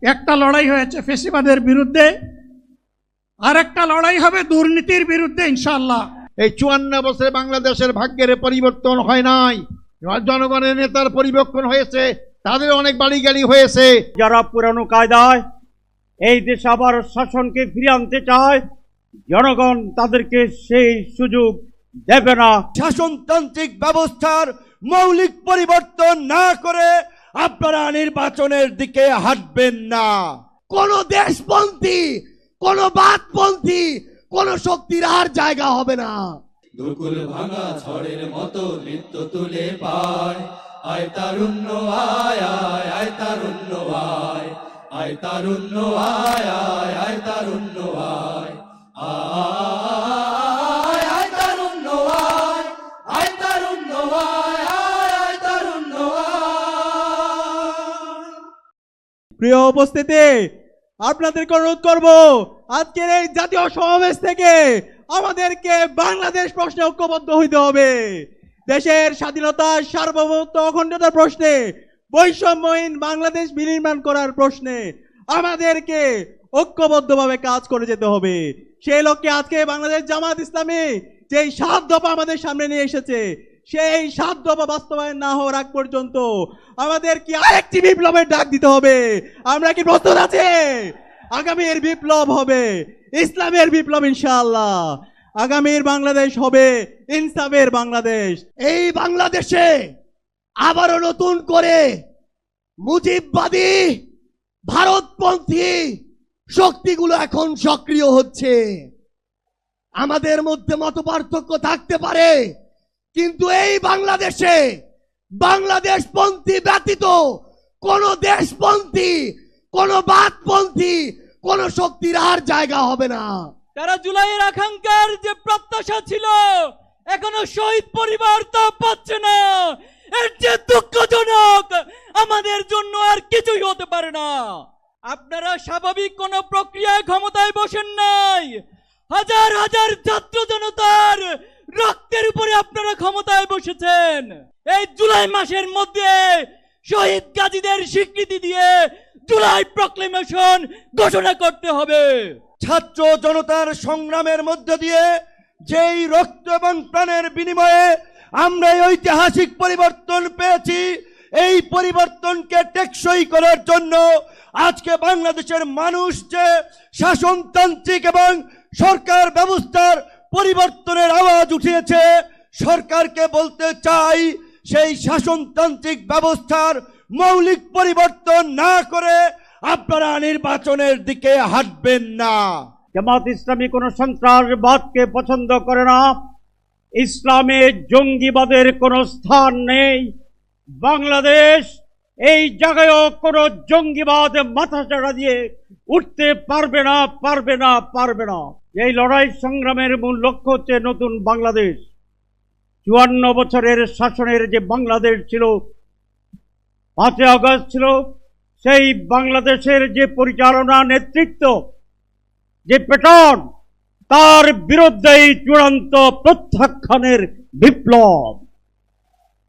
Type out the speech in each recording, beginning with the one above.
একটা লড়াই হয়েছে ফেসিবাদের বিরুদ্ধে, আর একটা লড়াই হবে দুর্নীতির বিরুদ্ধে ইনশাআল্লাহ। এই 54 বছরে বাংলাদেশের ভাগ্যের পরিবর্তন হয় নাই, জনগণের নেতার পরিবর্তন হয়েছে, তাদের অনেক বাড়ি গাড়ি হয়েছে। যারা পুরানো কায়দায় এই দেশে আবার শাসনকে ফিরিয়ে আনতে চায়, জনগণ তাদেরকে সেই সুযোগ দেবে না। শাসনতান্ত্রিক ব্যবস্থার মৌলিক পরিবর্তন না করে আপনারা নির্বাচনের দিকে হাঁটবেন না। কোন দেশপন্থী, কোন বাদপন্থী, কোন শক্তির আর জায়গা হবে না। দুকুল ভাঙা ঝড়ের মতো নৃত্য তুলে পায়, আয় তারুণ্য আয় আয় আয় তারুণ্য আয়, আয় তারুণ্য আয় আয় আয় তারুণ্য আয়, আয় আয় তারুণ্য আয়, আয় তারুণ্য আয় আয় আয় তারুণ্য আয়। প্রিয় উপস্থিতি, আপনাদেরকে অনুরোধ করব আজকের এই জাতীয় সমাবেশ থেকে আমাদেরকে বাংলাদেশ প্রশ্নে ঐক্যবদ্ধ হইতে হবে। দেশের স্বাধীনতা, সার্বভৌমত্ব, অখণ্ডতার প্রশ্নে, বৈষম্যহীন বাংলাদেশ বিনির্মাণ করার প্রশ্নে আমাদেরকে ঐক্যবদ্ধভাবে কাজ করে যেতে হবে। সেই লক্ষ্যে আজকে বাংলাদেশ জামাত ইসলামী যেই 7 দফা আমাদের সামনে নিয়ে এসেছে, সেই 7 দফা বাস্তবায়ন না হওয়ার আগ পর্যন্ত আমাদের কি আরেকটি বিপ্লবের ডাক দিতে হবে। আমরা কি প্রস্তুত আছি? আগামীর বিপ্লব হবে ইসলামের বিপ্লব ইনশাআল্লাহ। আগামীর বাংলাদেশ হবে ইনসাফের বাংলাদেশ। এই বাংলাদেশে আবারও নতুন করে মুজিববাদী ভারতপন্থী শক্তিগুলো এখন সক্রিয় হচ্ছে। আমাদের মধ্যে মতপার্থক্য থাকতে পারে, কিন্তু এই বাংলাদেশে বাংলাদেশপন্থী ব্যতীত কোন দেশপন্থী, কোন বাদপন্থী, কোন শক্তির আর জায়গা হবে না। তারা জুলাইয়ের আকাঙ্ক্ষার যে প্রত্যাশা ছিল, এখনো শহীদ পরিবার তা পাচ্ছে না। এর যে দুঃখজনক, আমাদের জন্য আর কিছুই হতে পারে না। আপনারা স্বাভাবিক কোন প্রক্রিয়ায় ক্ষমতায় বসেন নাই, হাজার হাজার ছাত্র জনতার রক্তের উপরে আপনারা ক্ষমতায় বসেছেন। এই জুলাই মাসের মধ্যে শহীদ গাজীদের স্বীকৃতি দিয়ে জুলাই প্রক্লেমেশন ঘোষণা করতে হবে। ছাত্র জনতার সংগ্রামের মধ্য দিয়ে যেই রক্ত এবং প্রাণের বিনিময়ে আমরা এই ঐতিহাসিক পরিবর্তন পেয়েছি, এই পরিবর্তনকে টেকসই করার জন্য আজকে বাংলাদেশের মানুষ যে শাসনতান্ত্রিক এবং সরকার ব্যবস্থার পরিবর্তনের আওয়াজ উঠিয়েছে, সরকারকে বলতে চাই সেই শাসনতান্ত্রিক ব্যবস্থার মৌলিক পরিবর্তন না করে আপনারা নির্বাচনের দিকে হাঁটবেন না। জামাত ইসলামী কোন সন্ত্রাসবাদকে পছন্দ করে না। ইসলামে জঙ্গিবাদের কোনো স্থান নেই। বাংলাদেশ এই জায়গায়ও কোনো জঙ্গিবাদ মাথাচাড়া দিয়ে উঠতে পারবে না, পারবে না, পারবে না। এই লড়াই সংগ্রামের মূল লক্ষ্য হচ্ছে নতুন বাংলাদেশ। 54 বছরের শাসনের যে বাংলাদেশ ছিল, 5 আগস্ট ছিল, সেই বাংলাদেশের যে পরিচালনা নেতৃত্ব, যে প্যাটার্ন, তার বিরুদ্ধেই চূড়ান্ত প্রত্যাখ্যানের বিপ্লব।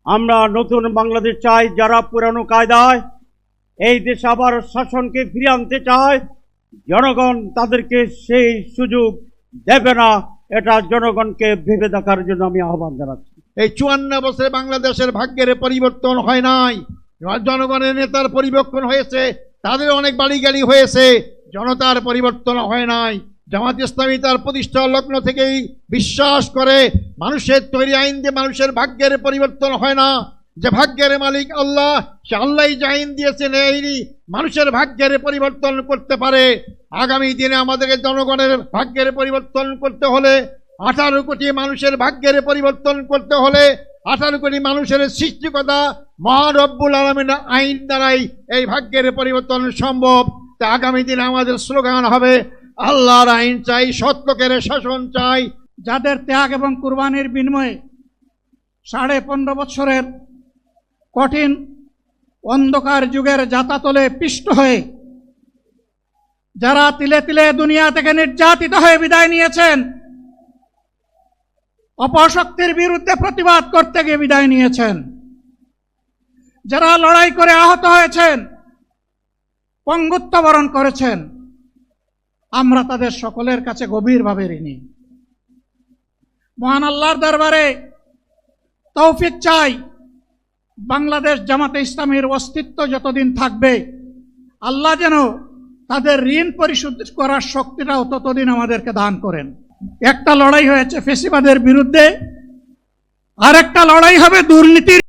আমরা নতুন বাংলাদেশ চাই। যারা পুরানো কায়দায় এই দেশে আবার শাসনকে ফিরিয়ে আনতে চায়, জনগণ তাদেরকে সেই সুযোগ দেবে না। এটা জনগণকে ভেবে দেখার জন্য আমি আহ্বান জানাচ্ছি। এই 54 বছরে বাংলাদেশের ভাগ্যের পরিবর্তন হয় নাই, জনগণের নেতার পরিবর্তন হয়েছে, তাদের অনেক বাড়ি গাড়ি হয়েছে, জনতার পরিবর্তন হয় নাই। জামাত ইসলামী তার প্রতিষ্ঠা লগ্ন থেকেই বিশ্বাস করে মানুষের তৈরি আইন দিয়ে মানুষের ভাগ্যের পরিবর্তন হয় না। যে ভাগ্যের মালিক আল্লাহ, সে আল্লাহই যে আইন দিয়েছেন এই মানুষের ভাগ্যের পরিবর্তন করতে পারে। আগামী দিনে আমাদেরকে জনগণের ভাগ্যের পরিবর্তন করতে হলে, 18 কোটি মানুষের ভাগ্যের পরিবর্তন করতে হলে 18 কোটি মানুষের সৃষ্টিকর্তা মহান রব্বুল আলামিনের আইন দ্বারাই এই ভাগ্যের পরিবর্তন সম্ভব। তা আগামী দিনে আমাদের স্লোগান হবে, আল্লাহর আইন চাই, সৎ লোকের শাসন চাই। যাদের ত্যাগ এবং কুরবানির বিনিময়ে 15.5 বছরের কঠিন অন্ধকার যুগের যাতাতলে পিষ্ট হয়ে যারা তিলে তিলে দুনিয়া থেকে নির্যাতিত হয়ে বিদায় নিয়েছেন, অপশক্তির বিরুদ্ধে প্রতিবাদ করতে গিয়ে বিদায় নিয়েছেন, যারা লড়াই করে আহত হয়েছেন, পঙ্গুত্ব বরণ করেছেন, আমরা তাদের সকলের কাছে গভীরভাবে ঋণী। মহান আল্লাহর দরবারে তৌফিক চাই, বাংলাদেশ জামাতে ইসলামীর অস্তিত্ব যতদিন থাকবে আল্লাহ যেন তাদের ঋণ পরিশোধ করার শক্তিটাও ততদিন আমাদেরকে দান করেন। একটা লড়াই হয়েছে ফ্যাসিবাদের বিরুদ্ধে, আরেকটা লড়াই হবে দুর্নীতির